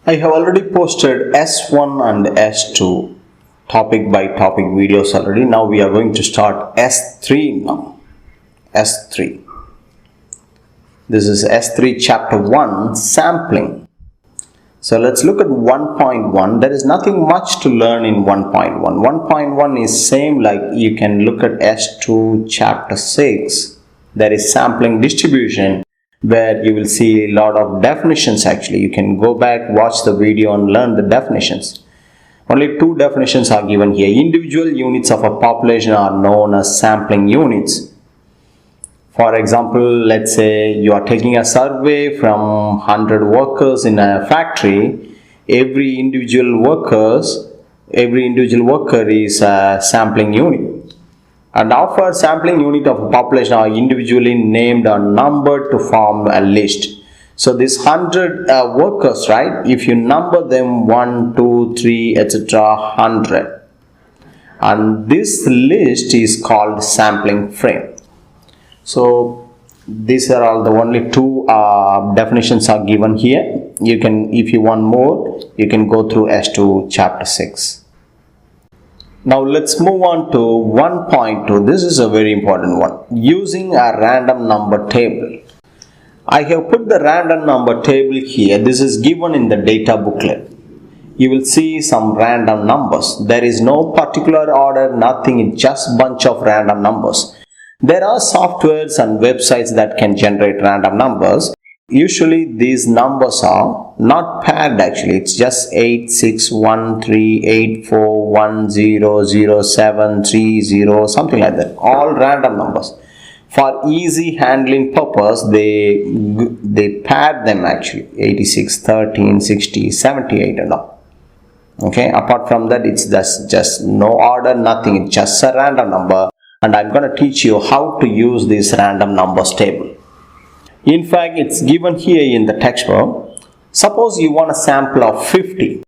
I have already posted S1 and S2 topic by topic videos already. Now we are going to start S3 now. S3. This is S3 chapter 1 sampling. So let's look at 1.1. There is nothing much to learn in 1.1. 1.1 is same like you can look at S2 chapter 6. There is sampling distribution, where you will see a lot of definitions. Actually, you can go back, watch the video and learn the definitions. Only two definitions are given here. Individual units of a population are known as sampling units. For example, let's say you are taking a survey from 100 workers in a factory. Every individual worker is a sampling unit. And of a sampling unit of a population are individually named or numbered to form a list. So this 100 workers, right? If you number them 1, 2, 3, etc., 100. And this list is called sampling frame. So these are all the only two definitions are given here. You can, if you want more, you can go through S2 chapter 6. Now let's move on to 1.2. This is a very important one. Using a random number table. I have put the random number table here. This is given in the data booklet. You will see some random numbers. There is no particular order, nothing. It's just bunch of random numbers. There are softwares and websites that can generate random numbers. Usually these numbers are not paired actually. It's just 8, 6, 1, 3, 8, 4, 1, 0, 0, 7, 3, 0, something like that. All random numbers. For easy handling purpose, they paired them actually. 86, 13, 60, 78 and all. Okay, apart from that, it's just no order, nothing. It's just a random number. And I'm going to teach you how to use this random numbers table. In fact, it's given here in the textbook. Suppose you want a sample of 50.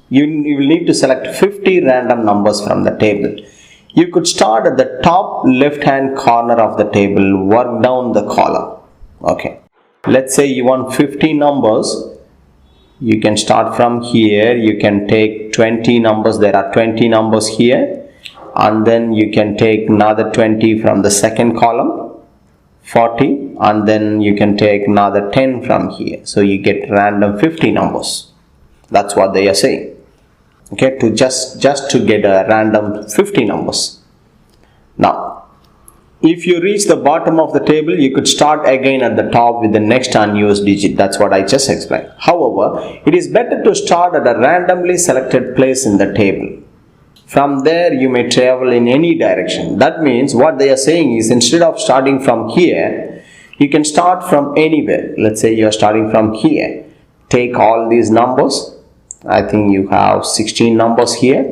You will need to select 50 random numbers from the table. You could start at the top left hand corner of the table, work down the column. Okay. Let's say you want 50 numbers. You can start from here. You can take 20 numbers. There are 20 numbers here. And then you can take another 20 from the second column. 40, and then you can take another 10 from here. So you get random 50 numbers. That's what they are saying. Okay, to just to get a random 50 numbers. Now, if you reach the bottom of the table, you could start again at the top with the next unused digit. That's what I just explained. However, it is better to start at a randomly selected place in the table. From there, you may travel in any direction. That means what they are saying is, instead of starting from here, you can start from anywhere. Let's say you are starting from here. Take all these numbers. I think you have 16 numbers here.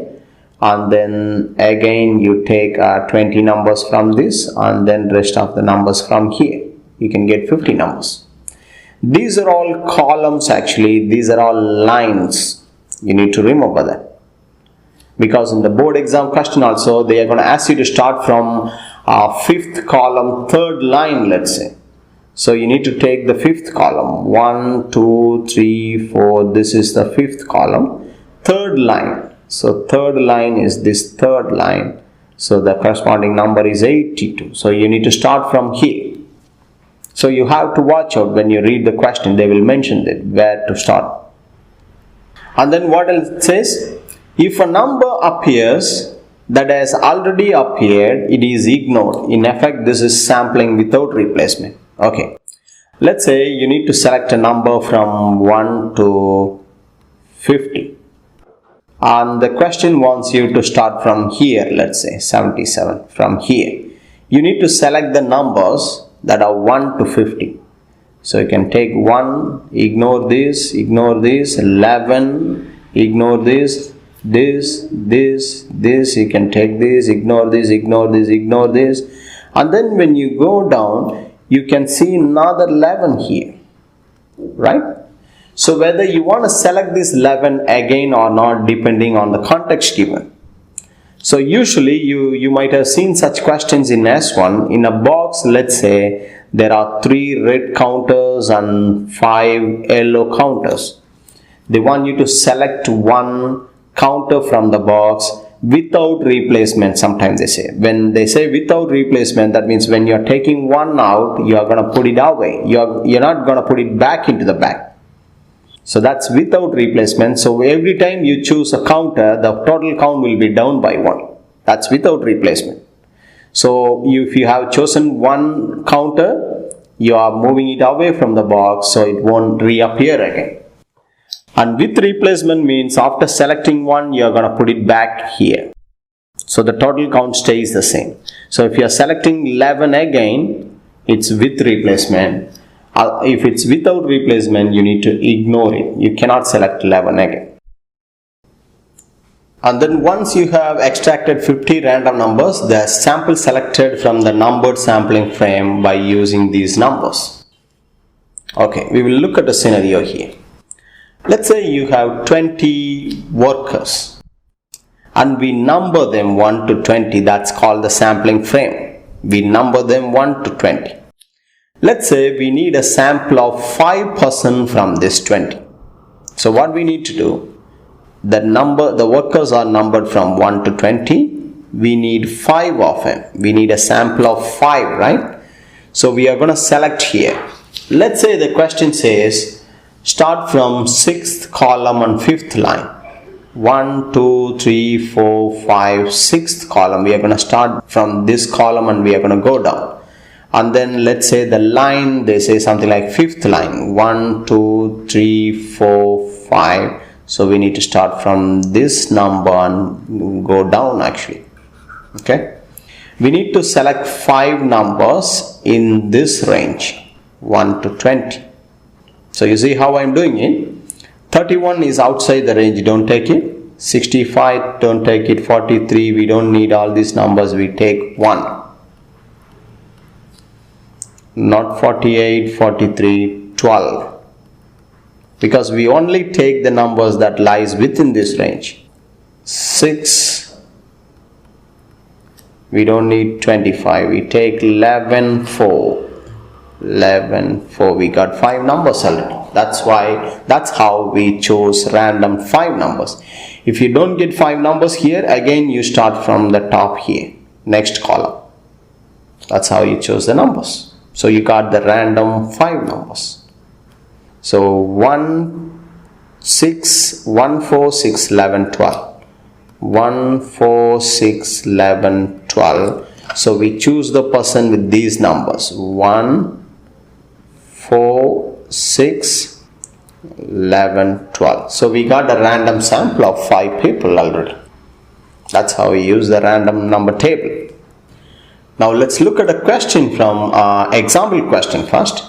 And then again, you take 20 numbers from this, and then rest of the numbers from here. You can get 50 numbers. These are all columns actually. These are all lines. You need to remember that. Because in the board exam question also, they are going to ask you to start from fifth column, third line, let's say. So you need to take the fifth column. 1, 2, 3, 4. This is the fifth column. Third line. So third line is this third line. So the corresponding number is 82. So you need to start from here. So you have to watch out when you read the question. They will mention that where to start. And then what else it says? If a number appears that has already appeared, it is ignored. In effect, this is sampling without replacement. Okay. Let's say you need to select a number from 1 to 50. And the question wants you to start from here, let's say 77, from here. You need to select the numbers that are 1 to 50. So you can take 1, ignore this, 11, ignore this, you can take this, ignore this, and then when you go down, you can see another 11 here, right? So whether you want to select this 11 again or not, depending on the context given. So usually you might have seen such questions in S1. In a box, let's say there are 3 red counters and 5 yellow counters. They want you to select one counter from the box without replacement. Sometimes they say, when they say without replacement, that means when you're taking one out, you are going to put it away. You're not going to put it back into the bag. So that's without replacement. So every time you choose a counter, the total count will be down by 1. That's without replacement. So if you have chosen one counter, you are moving it away from the box, so it won't reappear again. And with replacement means after selecting one, you are going to put it back here. So the total count stays the same. So if you are selecting 11 again, it's with replacement. If it's without replacement, you need to ignore it. You cannot select 11 again. And then once you have extracted 50 random numbers, the sample selected from the numbered sampling frame by using these numbers. Okay, we will look at a scenario here. Let's say you have 20 workers and we number them 1 to 20. That's called the sampling frame. We number them 1 to 20. Let's say we need a sample of 5% from this 20. So what we need to do, the workers are numbered from 1 to 20. We need 5 of them. We need a sample of 5, right? So we are going to select here. Let's say the question says, start from 6th column and 5th line. 1, 2, 3, 4, 5, 6th column. We are going to start from this column and we are going to go down. And then let's say the line, they say something like 5th line. 1, 2, 3, 4, 5. So we need to start from this number and go down actually. Okay. We need to select 5 numbers in this range. 1 to 20. So you see how I'm doing it. 31 is outside the range, don't take it. 65, don't take it. 43, we don't need all these numbers, we take 1. Not 48, 43, 12. Because we only take the numbers that lies within this range. 6, we don't need 25, we take 11, 4. 11, 4, we got 5 numbers already. That's how we chose random 5 numbers. If you don't get 5 numbers here, again you start from the top here, next column. That's how you chose the numbers. So you got the random 5 numbers. So 1, 6, 1, 4, 6, 11, 12. 1, 4, 6, 11, 12. So we choose the person with these numbers. 1, 4, 6, 11, 12. So we got a random sample of 5 people already. That's how we use the random number table. Now let's look at a question from example question first.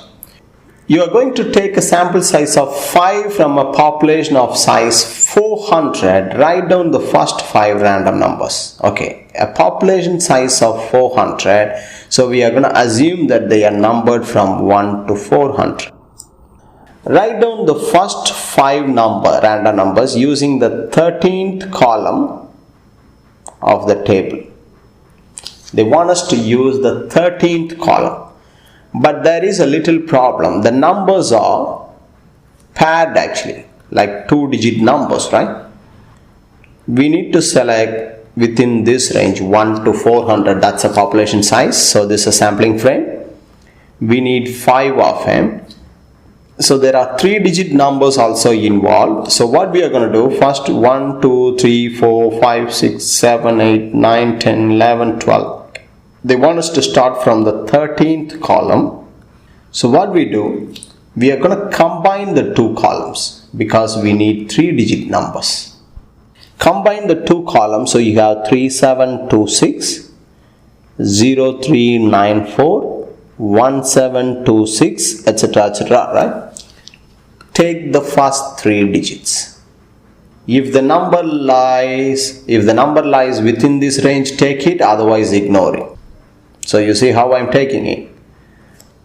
You are going to take a sample size of 5 from a population of size 400. Write down the first 5 random numbers. Okay, a population size of 400. So we are going to assume that they are numbered from 1 to 400. Write down the first 5 random numbers using the 13th column of the table. They want us to use the 13th column. But there is a little problem. The numbers are paired actually, like 2-digit numbers, right? We need to select within this range 1 to 400. That's a population size. So this is a sampling frame. We need 5 of them. So there are 3-digit numbers also involved. So what we are going to do, first 1, 2, 3, 4, 5, 6, 7, 8, 9, 10, 11, 12. They want us to start from the 13th column. So what we do, we are going to combine the 2 columns because we need 3-digit numbers. Combine the 2 columns, so you have 3726, 0394, 1726, etc., etc., right? Take the first 3 digits. If the number lies within this range, take it, otherwise ignore it. So you see how I'm taking it.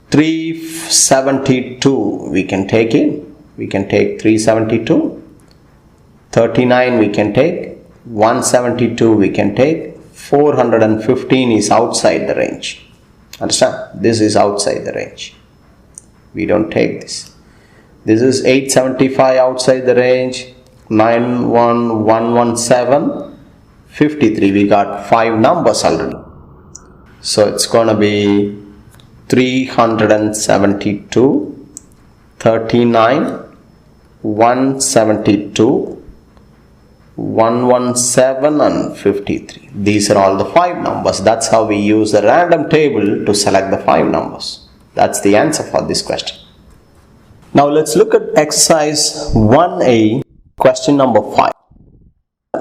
372, we can take it. We can take 372. 39 we can take. 172 we can take. 415 is outside the range. Understand? This is outside the range. We don't take this. This is 875 outside the range, 91117, 53. We got 5 numbers already. So it's going to be 372, 39, 172, 117 and 53. These are all the 5 numbers. That's how we use the random table to select the 5 numbers. That's the answer for this question. Now let's look at exercise 1A, question number 5.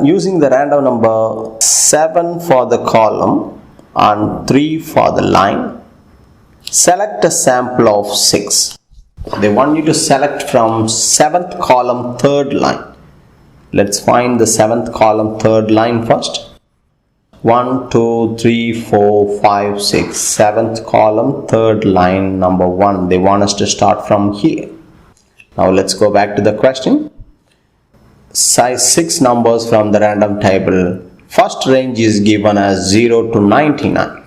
Using the random number 7 for the column and 3 for the line, select a sample of 6. They want you to select from 7th column 3rd line. Let's find the 7th column 3rd line first. 1, 2, 3, 4, 5, 6. 7th column 3rd line number 1. They want us to start from here. Now let's go back to the question. Size 6 numbers from the random table. First range is given as 0 to 99.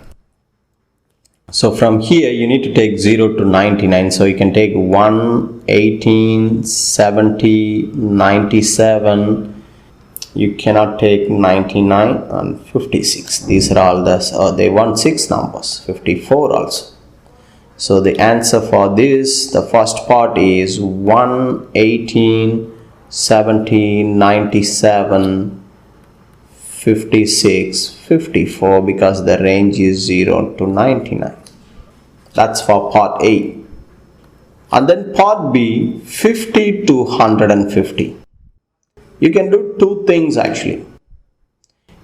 So from here you need to take 0 to 99. So you can take 1, 18, 70, 97. You cannot take 99 and 56. These are all the, they want 6 numbers, 54 also. So the answer for this, the first part is 1, 18, 70, 97, 56, 54 because the range is 0 to 99. That's for part A. And then part B, 50 to 150. You can do 2 things actually.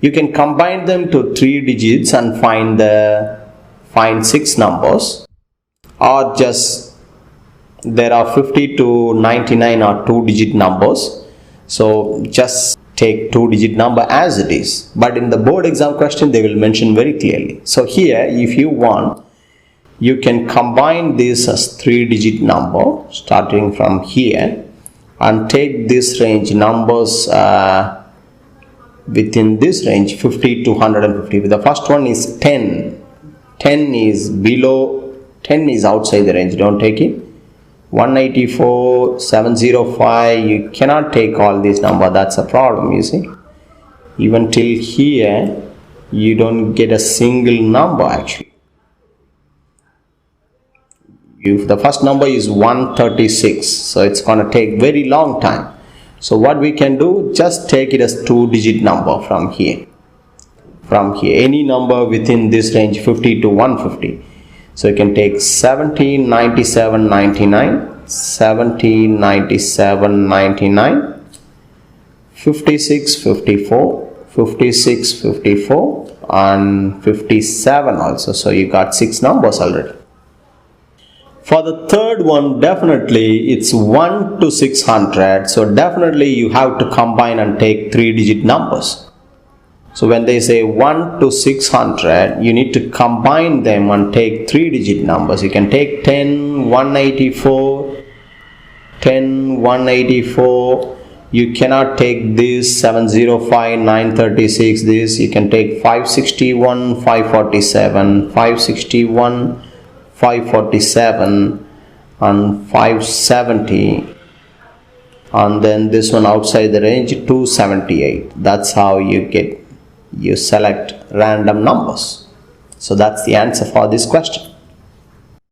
You can combine them to 3 digits and find 6 numbers, or just there are 50 to 99 are 2-digit numbers. So just take 2-digit number as it is. But in the board exam question they will mention very clearly. So here if you want, you can combine this as 3-digit number starting from here and take this range numbers within this range 50 to 150. The first one is 10. 10 is below, 10 is outside the range, don't take it. 184, 705, you cannot take all these numbers, that's a problem, you see. Even till here you don't get a single number actually. If the first number is 136, so it's going to take very long time. So what we can do, just take it as 2-digit number from here. From here, any number within this range 50 to 150. So you can take 70, 97, 99, 70, 97, 99, 56, 54, 56, 54 and 57 also. So you got 6 numbers already. For the third one, definitely it's 1 to 600. So definitely you have to combine and take 3-digit numbers. So when they say 1 to 600, you need to combine them and take 3-digit numbers. You can take 10, 184, 10, 184. You cannot take this 705, 936, this. You can take 561, 547, 561, 547 and 570, and then this one outside the range 278. That's how you select random numbers. So that's the answer for this question.